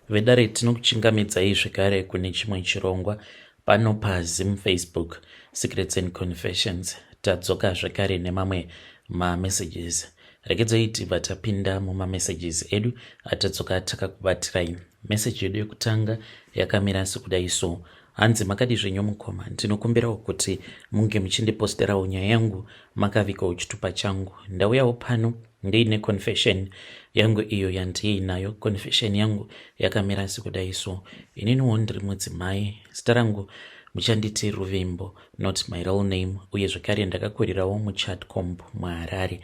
Vedare tinokuchingamidzai zvekare kune chimwe chirongwa pano paZim Facebook Secrets and Confessions. Tadzoka zvekare nemamwe mamessages. Regedzai tibva tapinda mumamessages edu atadzoka takakubatirai. Message yedu yekutanga yakamira sekudai so: hanzi makadi zvenyu mukoma, ndinokumbirawo kuti munge muchindiposterawo nyaya yangu makavikawo chitupa changu. Ndauyawo pano ndeine confession yangu iyo yandiinayo. Confession yangu yakamira sekudai so: ininiwo ndiri mudzimai, zita rangu muchanditi Ruvimbo, not my real name, uye zvekare ndakakurirawo muChatcomb muHarare.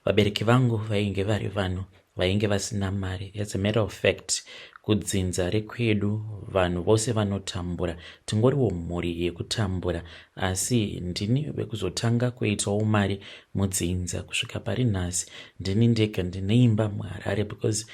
Vabereki vangu vainge vari vanhu vainge vasina mari. As a matter of fact, kudzinza rekwedu vanhu vose vanotambura, tingoriwo mhuri yekutambura, asi ndini wekuzotanga kuitawo mari mudzinza. Kusvika pari nhasi ndini ndega ndineimba muHarare, because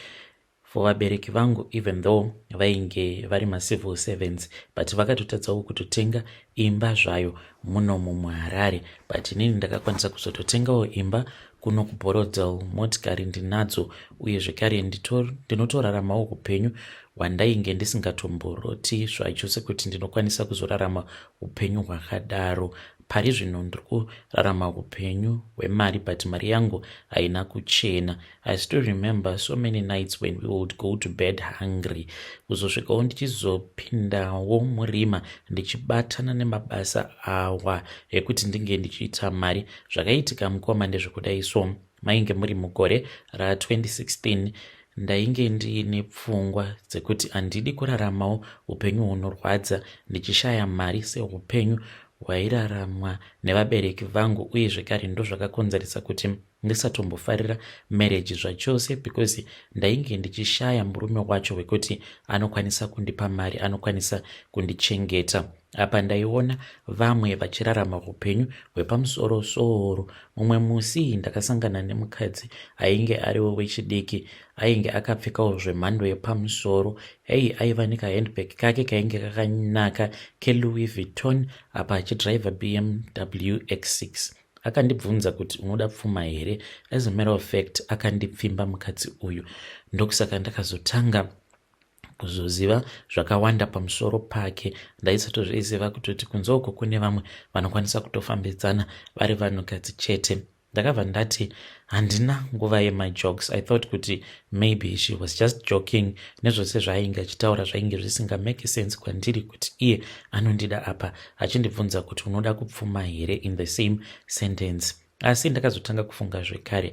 for vabereki vangu, even though vainge vari macivil servants, but vakatotadzawo kutotenga imba zvayo munomo muHarare. But inini ndakakwanisa kuzototengawo imba kuno kuBorodale. Motikari ndinadzo, uye zvekare ndinotoraramawo upenyu hwandainge ndisingatomboroti zvacho sekuti ndinokwanisa kuzorarama upenyu hwakadaro. Pari zvino ndiri kurarama upenyu hwemari, but mari yangu haina kuchena. I still remember so many nights when we would go to bed hungry, kuzosvikawo ndichizopindawo murima ndichibatana nemabasa awa ekuti ndinge ndichiita mari. Zvakaitika mukoma ndezvekudai so: mainge muri mugore ra2016, ndainge ndiine pfungwa dzekuti handidi kuraramawo upenyu hunorwadza ndichishaya mari seupenyu hwairaramwa nevabereki vangu, uye zvekare ndo zvakakonzeresa kuti ndisatombofarira marriage zvachose, because ndainge ndichishaya murume wacho wekuti anokwanisa kundipa mari, anokwanisa kundichengeta. Apa ndaiona vamwe vachirarama upenyu hwepamusoro-soro. Mumwe musi ndakasangana nemukadzi ainge ariwo wechidiki, ainge akapfekawo zvemhando yepamusoro. Aiva nekahandbag kake kainge kakanaka keLouis Vuitton, apa achidriva BMW X6. Akandibvunza kuti unoda pfuma here? As a matter of fact, akandipfimba mukadzi uyu. Ndokusaka ndakazotanga kuzoziva zvakawanda pamusoro pake. Ndaisatozviziva kutoti kunze uko kune vamwe vanokwanisa kutofambidzana vari vanhukadzi chete. Ndakabva ndati handina nguva yemajokes. I thought kuti maybe she was just joking. Nezvose zvaainge achitaura zvainge zvisinga make sense kwandiri, kuti iye anondida apa achindibvunza kuti unoda kupfuma here in the same sentence. Asi ndakazotanga kufunga zvekare.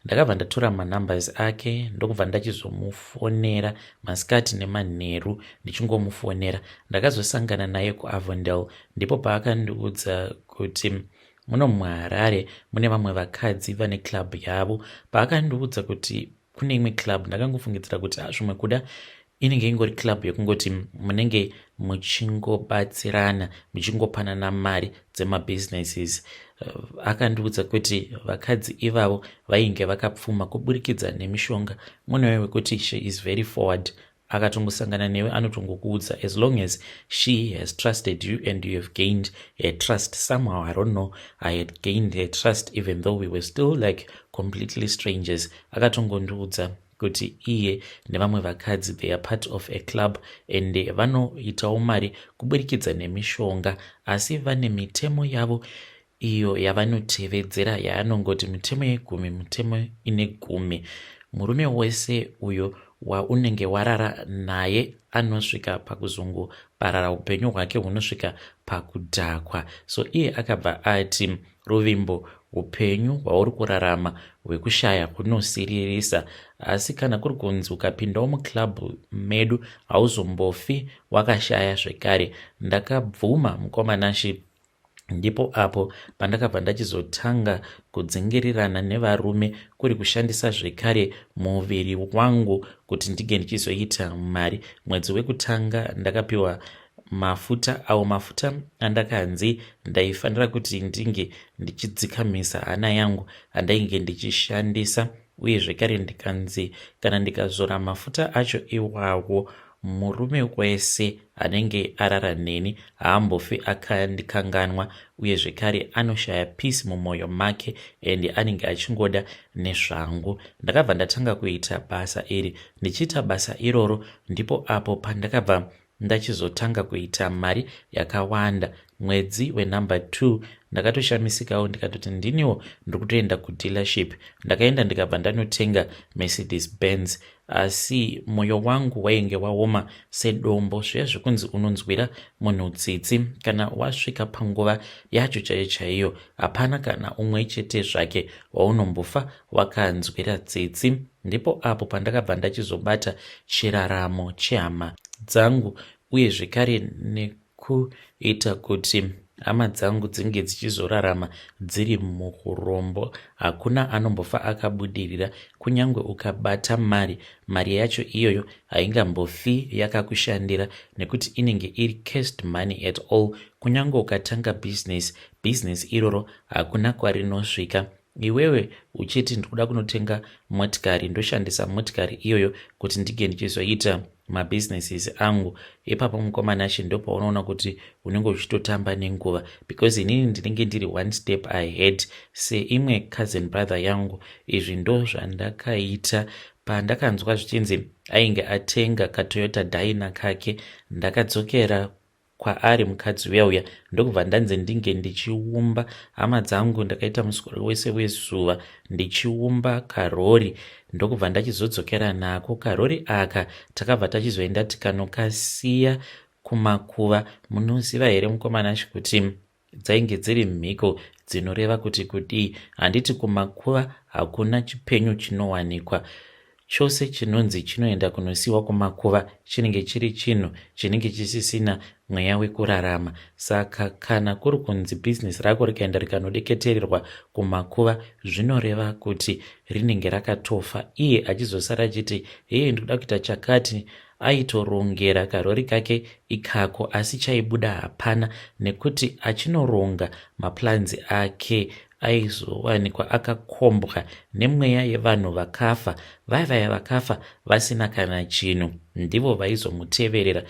Ndakabva ndatora manumbers ake ndokubva ndachizomufonera masikati nemanheru ndichingomufonera. Ndakazosangana naye kuAvondale, ndipo paakandiudza kuti muno muHarare mune vamwe vakadzi vane club yavo. Paakandiudza kuti kune imwe club, ndakangofungidzira kuti zvimwe kuda inenge ingori club yekungoti munenge muchingobatsirana, muchingopanana mari dzemabusinesses. Akandiudza kuti vakadzi ivavo vainge vakapfuma kuburikidza nemishonga. Munewe wekuti she is very forward. Akatongosangana newe anotongokuudza, as long as she has trusted you and you have gained her trust. Somehow, I don't know, I had gained her trust even though we were still like completely strangers. Akatongondiudza kuti iye nevamwe vakadzi, they are part of a club and vanoitawo mari kuburikidza nemishonga, asi vane mitemo yavo iyo yavanotevedzera yaanongoti mitemo ye10, mitemo ine 10. Murume wese uyo waunenge warara naye anosvika pakuzongoparara, upenyu hwake hunosvika pakudhakwa. So iye akabva ati, Ruvimbo, upenyu hwauri kurarama hwekushaya hunosiririsa, asi kana kuri kunzi ukapindawo muclub medu hauzombofi wakashaya zvekare. Ndakabvuma mukomanashi. Ndipo apo pandakabva ndachizotanga kudzingirirana nevarume, kuri kushandisa zvekare muviri wangu kuti ndige ndichizoita mari. Mwedzi wekutanga ndakapiwa mafuta, awo mafuta andakanzi ndaifanira kuti ndinge ndichidzikamisa hana yangu andainge ndichishandisa, uye zvekare ndikanzi kana ndikazora mafuta acho iwawo murume wese anenge arara neni haambofi akandikanganwa, uye zvekare anoshaya peace mumwoyo make and anenge achingoda nezvangu. Ndakabva ndatanga kuita basa iri. Ndichiita basa iroro ndipo apo pandakabva ndachizotanga kuita mari yakawanda. Mwedzi wenumber 2 ndakatoshamisikawo ndikatoti ndiniwo ndiri kutoenda kudealership. Ndakaenda ndikabva ndanotenga Mercedes Benz, asi mwoyo wangu wainge waoma sedombo, zviya zvekunzi unonzwira munhu tsitsi kana wasvika panguva yacho chaiyo chaiyo. Hapana kana umwe chete zvake waunombofa wakanzwira tsitsi. Ndipo apo pandakabva ndachizobata chiraramo chehama dzangu, uye zvekare nekuita kuti hama dzangu dzinge dzichizorarama dziri muurombo. Hakuna anombofa akabudirira. Kunyange ukabata mari yacho iyoyo haingambofi yakakushandira, nekuti inenge iri cashed money at all. Kunyange ukatanga business iroro hakuna kwarinosvika. Iwewe uchiti ndikuda kunotenga motikari, ndoshandisa motikari iyoyo kuti ndige ndichizoita mabusinesses angu. Ipapo mukomanashi ndopaunoona kuti unenge uchitotamba nenguva, because inini ndinenge ndiri one step ahead seimwe cousin brother yangu. Izvi ndo zvandakaita pandakanzwa zvichinzi ainge atenga kaToyota Dyna kake. Ndakadzokera kwaari mukadzi uya ndokubva ndanze ndinge ndichiumba hama dzangu. Ndakaita musoro wese wezuva ndichiumba karori, ndokubva ndachizodzokera nako. Karori aka takabva tachizoenda tikanokasiya kumakuva. Munoziva here mukomanashi kuti dzainge dziri mhiko dzinoreva kuti kudii? Handiti kumakuva hakuna chipenyu chinowanikwa. Chose chinonzi chinoenda kunosiwa kumakuva chinenge chiri chinhu chinenge chisisina mweya wekurarama. Saka kana kuri kunzi bhizinesi rako rikaenda rikanodeketererwa kumakuva, zvinoreva kuti rinenge rakatofa. Iye achizosara achiti heye ndikuda kuita chakati, aitorongera karori kake ikako, asi chaibuda hapana, nekuti achinoronga maplanzi ake aizowanikwa akakombwa nemweya yevanhu vakafa. Vaivaya vakafa vasina kana chinhu ndivo vaizomuteverera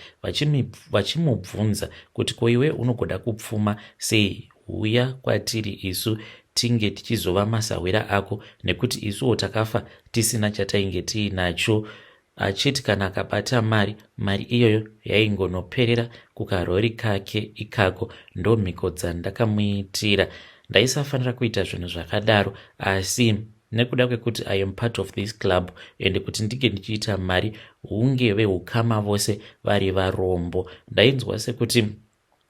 vachimubvunza kuti ko iwe unogoda kupfuma sei? Uya kwatiri isu tinge tichizova masawira ako, nekuti isuwo takafa tisina chatainge tiinacho. Achiti kana akabata mari iyoyo yaingonoperera kukarori kake ikako. Ndo mhiko dzandakamuitira. Ndaisafanira kuita zvinhu zvakadaro, asi nekuda kwekuti I am part of this club ende kuti ndike ndichiita mari, hunge vehukama vose vari varombo. Ndainzwa sekuti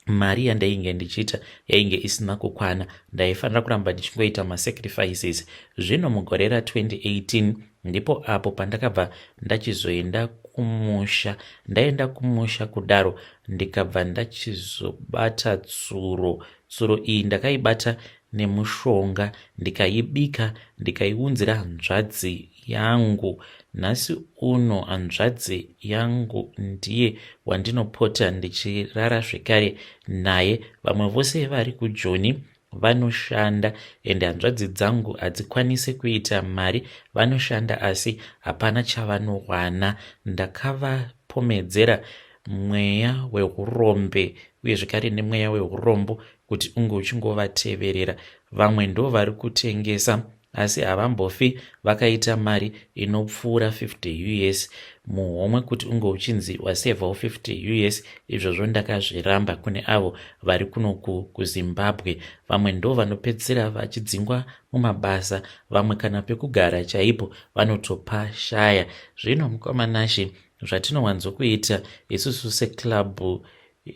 mari yandainge ndichiita yainge isina kukwana. Ndaifanira kuramba ndichingoita masacrifices. Zvino mugore ra2018 ndipo apo pandakabva ndachizoenda kumusha. Ndaenda kumusha kudaro ndikabva ndachizobata tsuro. Tsuro iyi ndakaibata nemushonga, ndikaibika ndikaiunzira hanzvadzi yangu. Nhasi uno hanzvadzi yangu ndiye wandinopota ndichirara zvekare naye. Vamwe vose vari kuJoni vanoshanda, ende hanzvadzi dzangu hadzikwanisi kuita mari. Vanoshanda asi hapana chavanowana. Ndakavapomedzera mweya wehurombe uye zvekare nemweya wehurombo kuti unge uchingovateverera. Vamwe ndo vari kutengesa asi havambofi vakaita mari inopfuura 50 US muhomwe kuti unge uchinzi wasevhawo 50 US. Izvozvo ndakazviramba kune avo vari kuno kuZimbabwe. Vamwe ndo vanopedzera vachidzingwa mumabasa, vamwe kana pekugara chaipo vanotopa shaya. Zvino mukomanashi, zvatinowanzokuita isusu seklabhu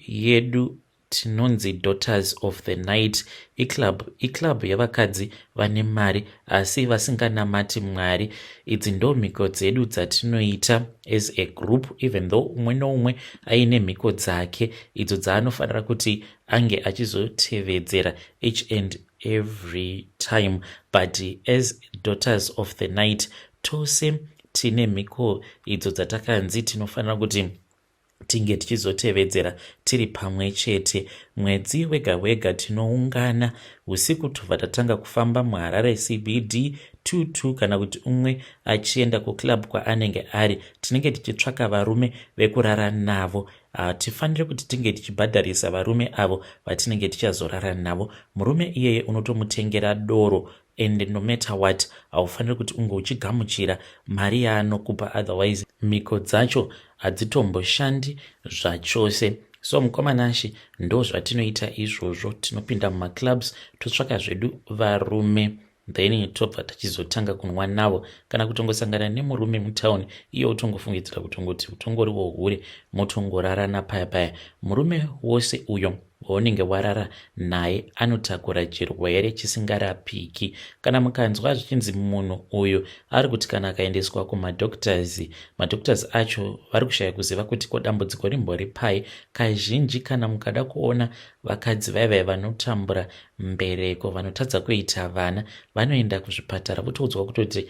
yedu tinonzi Daughters of the Night. Iklabhu yavakadzi vane mari asi vasinganamati Mwari. Idzi ndo mhiko dzedu dzatinoita as a group, even though umwe noumwe aine mhiko dzake idzo dzaanofanira kuti ange achizotevedzera each and every time. But as Daughters of the Night tose tine mhiko idzo dzatakanzi tinofanira kuti tinge tichizotevedzera tiri pamwe chete. Mwedzi wega wega tinoungana usiku tobva tatanga kufamba muHarare CBD 2 kana kuti umwe achienda kuclub kwaanenge ari. Tinenge tichitsvaka varume vekurara navo. Tifanire kuti tinge tichibhadharisa varume avo vatinenge tichazorara navo. Murume iyeye unotomutengera doro, and no matter what haufaniri kuti unge uchigamuchira mari yaanokupa, otherwise miko dzacho hadzitomboshandi zvachose. So mukomanashi ndo zvatinoita izvozvo, tinopinda mumaclubs totsvaka zvedu varume, then tobva tichizotanga kunwa navo. Kana kutongosangana nemurume mutauni, iye utongofungidzira kutongoti utongoriwo hure, motongorarana paya paya. Murume wose uyo waunenge warara naye anotakura chirwere chisingarapiki. Kana mukanzwa zvichinzi munhu uyu ari kuti kana akaendeswa kumadoctors, madoctors acho vari kushaya kuziva kuti ko dambudziko rimbori pai. Kazhinji kana mukada kuona vakadzi vaivai vanotambura mbereko, vanotadza kuita vana, vanoenda kuzvipatara votoudzwa kutoti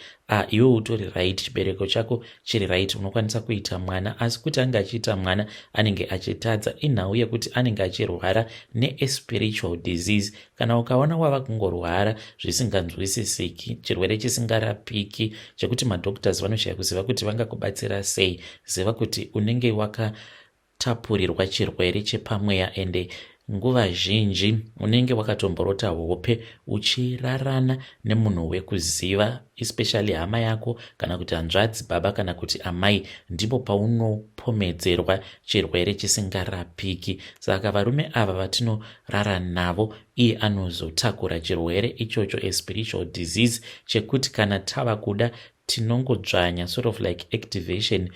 iwe utori right, chibereko chako chiri right, unokwanisa kuita mwana. Asi kuti anenge achiita mwana anenge achitadza, inhau yekuti anenge achirwara ne-spiritual disease. Kana ukaona wava kungorwara zvisinganzwisisiki, chirwere chisingarapiki, chekuti madoctors vanoshaya kuziva kuti vangakubatsira sei, ziva kuti unenge wakatapurirwa chirwere chepamweya, ende nguva zhinji unenge wakatomborota hope uchirarana nemunhu wekuziva, especially hama yako kana kuti hanzvadzi, baba kana kuti amai, ndipo paunopomedzerwa chirwere chisingarapiki. Saka varume ava vatinorara navo, iye anozotakura chirwere ichocho, a spiritual disease, chekuti kana tava kuda tinongodzvanya, sort of like activation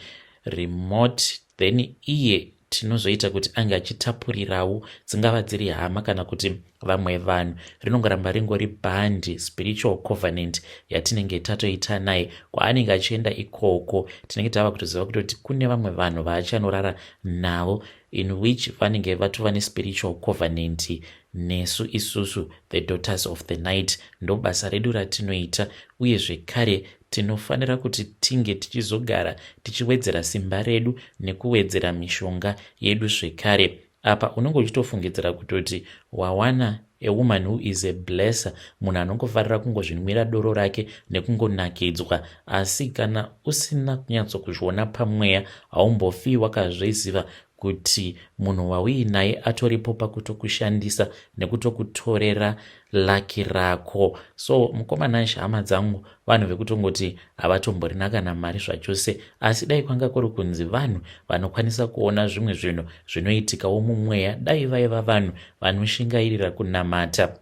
remote, then iye tinozoita kuti ange achitapurirawo, dzingava dziri hama kana kuti vamwe vanhu. Rinongoramba ringori bhandi, spiritual covenant yatinenge tatoita naye. Kwaanenge achienda ikoko tinenge tava kutoziva kutoti kune vamwe vanhu vaachanorara navo, in which vanenge vatova nespiritual covenant nesu isusu the daughters of the night. Ndo basa redu ratinoita, uye zvekare tinofanira kuti tinge tichizogara tichiwedzera simba redu nekuwedzera mishonga yedu zvekare. Apa unenge uchitofungidzira kutoti wawana a woman who is a blesser, munhu anongofarira kungozvinwira doro rake nekungonakidzwa. Asi kana usina kunyatsokuzviona pamweya, haumbofi wakazviziva kuti munhu wauinaye atoripo pakutokushandisa nekutokutorera laki rako. So mukomanashi, hama dzangu, vanhu vekutongoti havatomborina kana mari zvachose, asi dai kwanga kuri kunzi vanhu vanokwanisa kuona zvimwe zvinhu zvinoitikawo mumweya, dai vaiva vanhu vanoshingairira kunamata,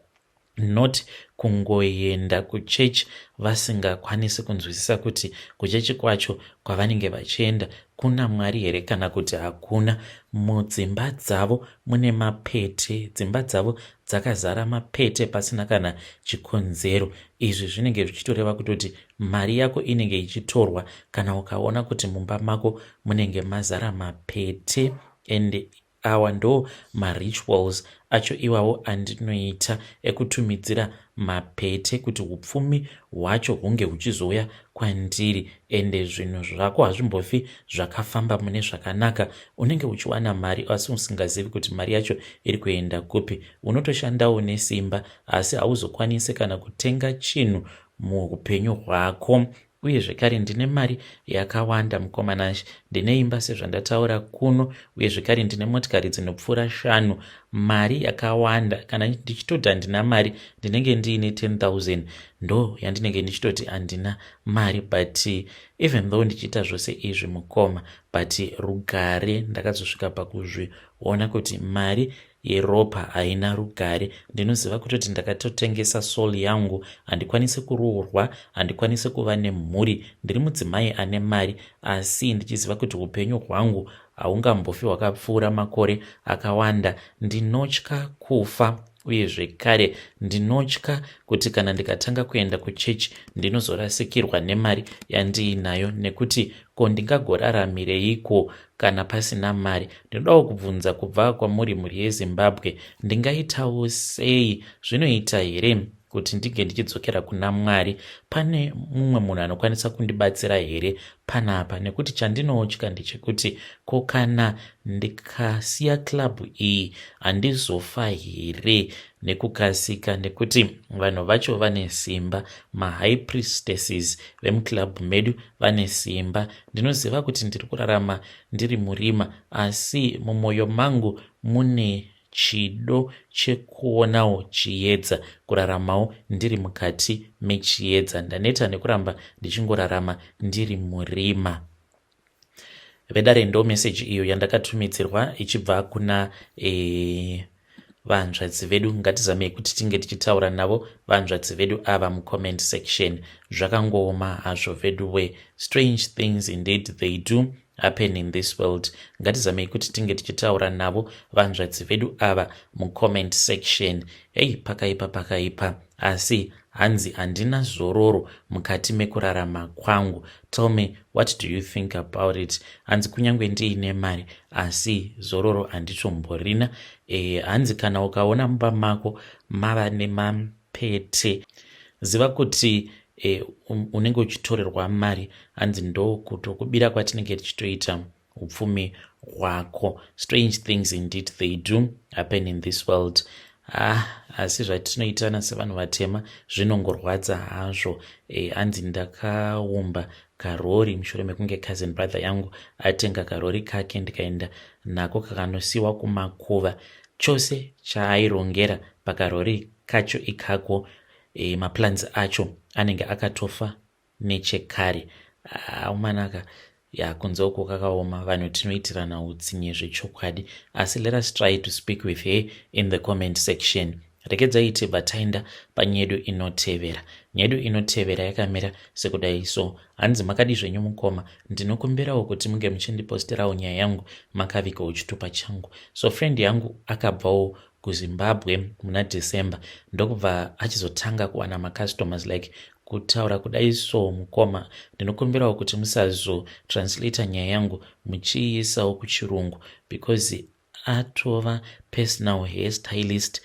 not kungoenda kuchechi vasingakwanisi kunzwisisa kuti kuchechi kwacho kwavanenge vachienda kuna Mwari here kana kuti hakuna. Mudzimba dzavo mune mapete, dzimba dzavo dzakazara mapete pasina kana chikonzero. Izvi zvinenge zvichitoreva kutoti mari yako inenge ichitorwa kana ukaona kuti mumba mako munenge mazara mapete. And awa ndo marituals acho iwawo andinoita ekutumidzira mapete kuti upfumi hwacho hunge huchizouya kwandiri, ende zvinhu zvako hazvimbofi zvakafamba mune zvakanaka. Unenge uchiwana mari asi usingazivi kuti mari yacho iri kuenda kupi. Unotoshandawo nesimba asi hauzokwanisi kana kutenga chinhu muupenyu hwako. Uye zvekare ndine mari yakawanda mukomanashi, ndine imba sezvandataura kuno, uye zvekare ndine motikari dzinopfuura 5, mari yakawanda. Kana ndichitoti handina mari ndinenge ndiine 10,000, ndo yandinenge ndichitoti handina mari. But even though ndichiita zvose izvi mukoma, but rugare ndakazosvika pakuzviona kuti mari yeropa haina rugare. Ndinoziva kutoti ndakatotengesa soul yangu, handikwanisi kuroorwa, handikwanisi kuva nemhuri, ndiri mudzimai ane mari, asi ndichiziva kuti upenyu hwangu haungambofi hwakapfuura makore akawanda. Ndinotya kufa, uye zvekare ndinotya kuti kana ndikatanga kuenda kuchechi ndinozorasikirwa nemari yandiinayo, nekuti ko ndingagoraramireiko kana pasina mari. Ndinodawo kubvunza kubva kwamuri mhuri yeZimbabwe, ndingaitawo sei? Zvinoita here kuti ndige ndichidzokera kuna Mwari, pane mumwe munhu anokwanisa kundibatsira here panapa? Nekuti chandinotya ndechekuti ko kana ndikasiya klabhu iyi handizofa here nekukasika, nekuti vanhu vacho vane simba, mahigh priestesses vemuklabhu medu vane simba. Ndinoziva kuti ndiri kurarama ndiri murima, asi mumwoyo mangu mune chido chekuonawo chiedza, kuraramawo ndiri mukati mechiedza. Ndaneta nekuramba ndichingorarama ndiri murima. Vedare ndo meseji iyo yandakatumidzirwa ichibva kuna vanzvadzi vedu. Ngatizamei kuti tinge tichitaura navo vanzvadzi vedu ava mucomment section. Zvakangooma hazvo veduwe, strange things indeed they do happen in this world. Ngatizamei kuti tinge tichitaura navo vanzvadzi vedu ava mucomment section. Hei, pakaipa, asi hanzi handina zororo mukati mekurarama kwangu. Tell me, what do you think about it? Hanzi kunyange ndiine mari asi zororo handitomborina. Hanzi kana ukaona mumba mako mava nemapete, ziva kuti unenge uchitorerwa mari. Hanzi ndo kutokubira kwatinenge tichitoita upfumi hwako. Strange things indeed they do happen in this world. Asi zvatinoitana sevanhu vatema zvinongorwadza hazvo. Hanzi ndakaumba karori mushure mekunge cousin brother yangu atenga karori kake, ndikaenda nako kakanosiwa kumakuva. Chose chaairongera pakarori kacho ikako, maplans acho anenge akatofa nechekare. Umanaka kunze uko kakaoma, vanhu tinoitirana utsinye zvechokwadi. Asi let us try to speak with her in the comment section. Regedzai tibva taenda panyedu inotevera. Nyedu inotevera yakamira sekudai so. Hanzi makadi zvenyu mukoma, ndinokumbirawo kuti munge muchindiposterawo nyaya yangu makavikawo chitupa changu. So friend yangu akabvawo kuZimbabwe muna December, ndokubva achizotanga kuwana macustomers like kutaura kudai so. Mukoma, ndinokumbirawo kuti musazotranslata nyaya yangu muchiisawo kuchirungu, because atova personal hairstylist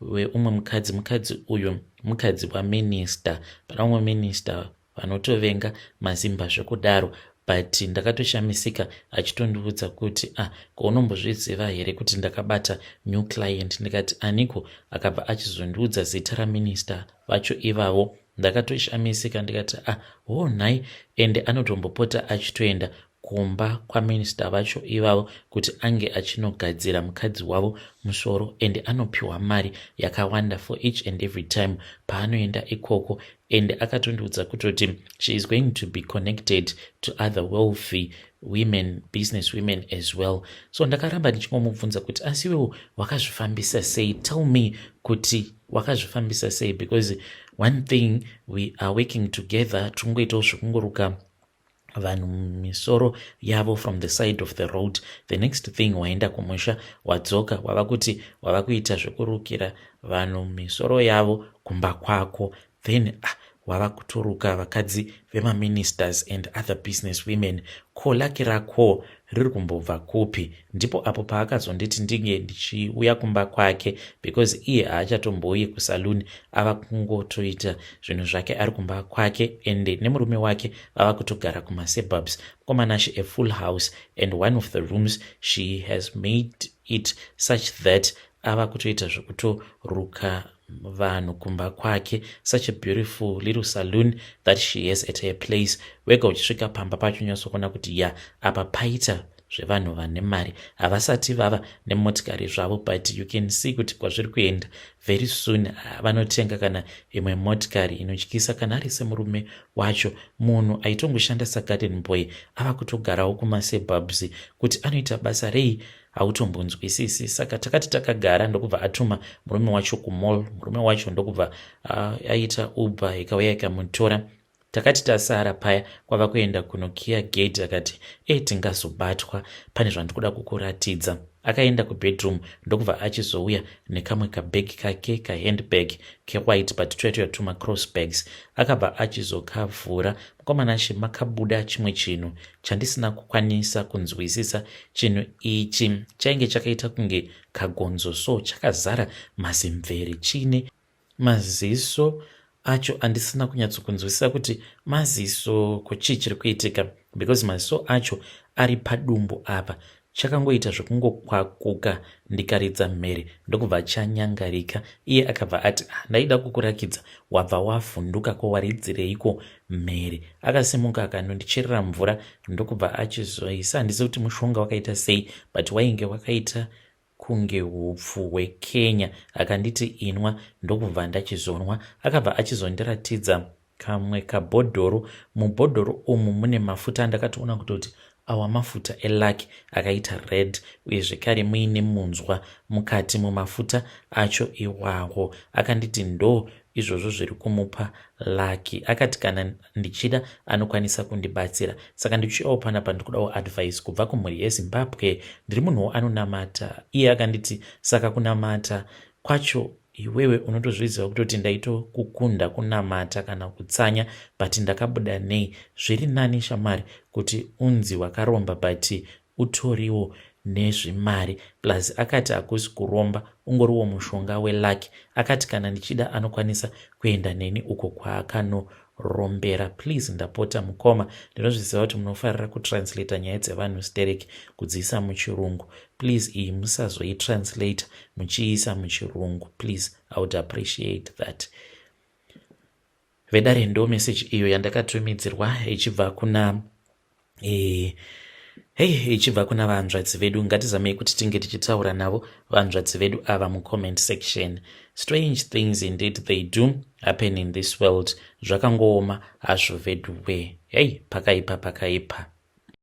weumwe mukadzi uyu mukadzi waminister. Pana umwe minister vanotovenga mazimba zvekudaro, but ndakatoshamisika achitondiudza kuti kounombozviziva here kuti ndakabata new client. Ndikati aniko? Akabva achizondiudza zita raminister vacho ivavo. Ndakatoshamisika ndikati nhai, ende anotombopota achitoenda kumba kwaminista vacho ivavo kuti ange achinogadzira mukadzi wavo musoro, ende anopiwa mari yakawanda for each and every time paanoenda ikoko. Ende akatondiudza kutoti she is going to be connected to other wealthy women, business women as well. So ndakaramba ndichingomubvunza kuti asiwewo wakazvifambisa sei? Tell me kuti wakazvifambisa sei, because one thing we are working together, tungoitawo zvekungoruka vanhu misoro yavo from the side of the road. The next thing waenda kumusha, wadzoka wava kuti wava kuita zvekurukira vanhu misoro yavo kumba kwako, then wava kutoruka vakadzi vemaministers and other business women. Ko laki rako riri kumbobva kupi? Ndipo apo paakazonditi ndinge ndichiuya kumba kwake, because iye haachatombouyi kusaluni, ava kungotoita zvinhu zvake ari kumba kwake, ende nemurume wake vava kutogara kumasuburbs. Mukomana she a full house, and one of the rooms she has made it such that ava kutoita zvekutoruka vanhu kumba kwake. Such a beautiful little saloon that she has at her place. Wega uchisvika pamba pacho unyatsokuona kuti apa paita zvevanhu vane mari. Havasati vava nemotikari zvavo, but you can see kuti kwazviri kuenda very soon vanotenga kana imwe motikari inotyisa. Kana ari semurume wacho, munhu aitongoshanda sagarden boy, ava kutogarawo kumasuburbs. Kuti anoita basa rei hautombonzwisisi. Saka takati takagara, ndokubva atuma murume wacho kumall. Murume wacho ndokubva aita Uber ikauya ikamutora. Takati tasara paya kwava kuenda kunokia gate, akati tingazobatwa, pane zvandikuda kukuratidza. Akaenda kubedroom, ndokubva achizouya nekamwe kabhegi kake, kahandbag kewhite, but toyatoya tuma cross bags. Akabva achizokavhura. Mukomana she makabuda chimwe chinhu chandisina kukwanisa kunzwisisa. Chinhu ichi chainge chakaita kunge kagonzo, so chakazara mazimvere chine maziso acho andisina kunyatsokunzwisisa kuti maziso kuchii chiri kuitika, because maziso acho ari padumbu apa chakangoita zvekungokwakuka ndikaridza mhere ndokubva chanyangarika. Iye akabva ati ndaida kukurakidza, wabva wavhunduka kowaridzireiko mhere? Akasimuka akanondicherera mvura ndokubva achizoisa. Handisi kuti mushonga wakaita sei, but wainge wakaita kunge hupfu hwekenya. Akanditi inwa ndokubva ndachizonwa. Akabva achizondiratidza kamwe kabhodhoro. Mubhodhoro umu mune mafuta andakatoona kutoti awa mafuta eLucky akaita red, uye zvekare muine munzwa mukati mumafuta acho iwawo. Akanditi ndo izvozvo zviri kumupa Lucky. Akati kana ndichida anokwanisa kundibatsira. Saka ndichiawo panapa ndikudawo advice kubva kumhuri yeZimbabwe. Ndiri munhu anonamata. Iye akanditi saka kunamata kwacho iwewe unotozviziva kutoti ndaitokukunda kunamata kana kutsanya, but ndakabuda nei. Zviri nani shamari kuti unzi wakaromba but utoriwo nezvimari. Plus akati hakusi kuromba, ungoriwo mushonga weLucky. Akati kana ndichida anokwanisa kuenda neni uko kwaakanorumbera. Please ndapota mukoma, ndinozviziva kuti munofarira kutranslata nyaya dzevanhu stereki kudziisa muchirungu. Please iyi musazoitranslata muchiisa muchirungu. Please, I would appreciate that. Vedare ndo message iyo yandakatumidzirwa ichibva kuna ichibva kuna vanzvadzi vedu. Ngatizamei kuti tinge tichitaura navo vanzvadzi vedu ava mucomment section. Strange things indeed they do happen in this world. Zvakangooma hazvo vedu we. Pakaipa.